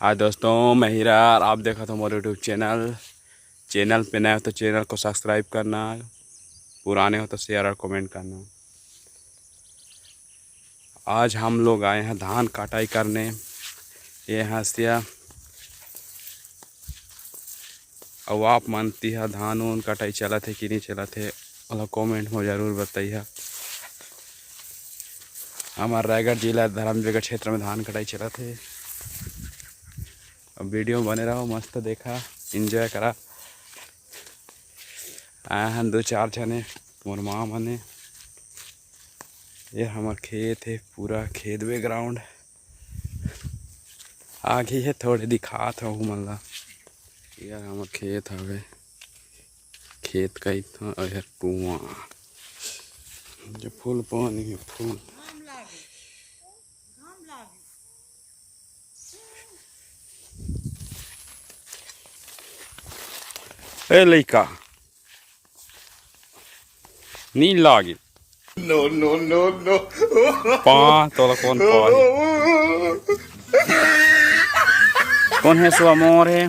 हाय दोस्तों, मैं हीरा और आप देखा तो मेरे यूट्यूब चैनल पे नए हो तो चैनल को सब्सक्राइब करना, पुराने हो तो शेयर और कमेंट करना। आज हम लोग आए हैं धान कटाई करने। ये हंसिया अब आप मानती है धान उन कटाई चला थे कि नहीं चला थे, मतलब कमेंट में ज़रूर बताइए। हमारा रायगढ़ जिला धर्मजयगढ़ क्षेत्र में धान कटाई चला थे। अब वीडियो में बने रहो, मस्त देखा, एंजॉय करा। आए हैं 2-4 जने मोर माँ मने। ये हमार खेत है, पूरा खेत बैकग्राउंड आगे है, थोड़े दिखात हूँ मन ला। यार हमार खेत हवे, खेत का इतना अहर कुआं जो फूल पानी है फूल। ए लइका नी लागे No, no, no, no. पा तोला कौन पाही कौन है सो मोर है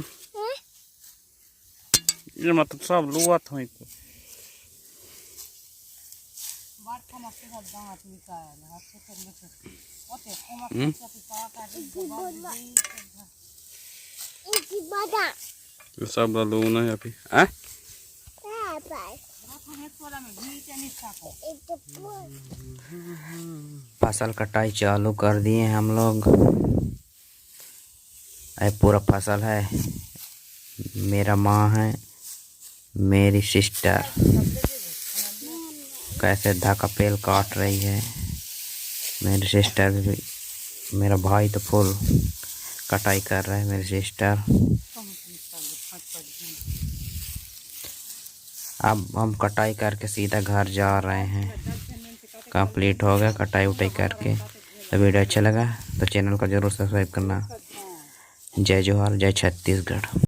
ये मतलब सब लुआत हो तो सब लू ना अभी हैं फसल कटाई चालू कर दिए हम लोग। ये पूरा फसल है, मेरा माँ है, मेरी सिस्टर कैसे धाका पेल काट रही है, मेरी सिस्टर भी, मेरा भाई तो फुल कटाई कर रहा है, मेरी सिस्टर। अब हम कटाई करके सीधा घर जा रहे हैं। कंप्लीट हो गया कटाई उटाई करके। तो वीडियो अच्छा लगा तो चैनल को जरूर सब्सक्राइब करना। जय जोहार, जय छत्तीसगढ़।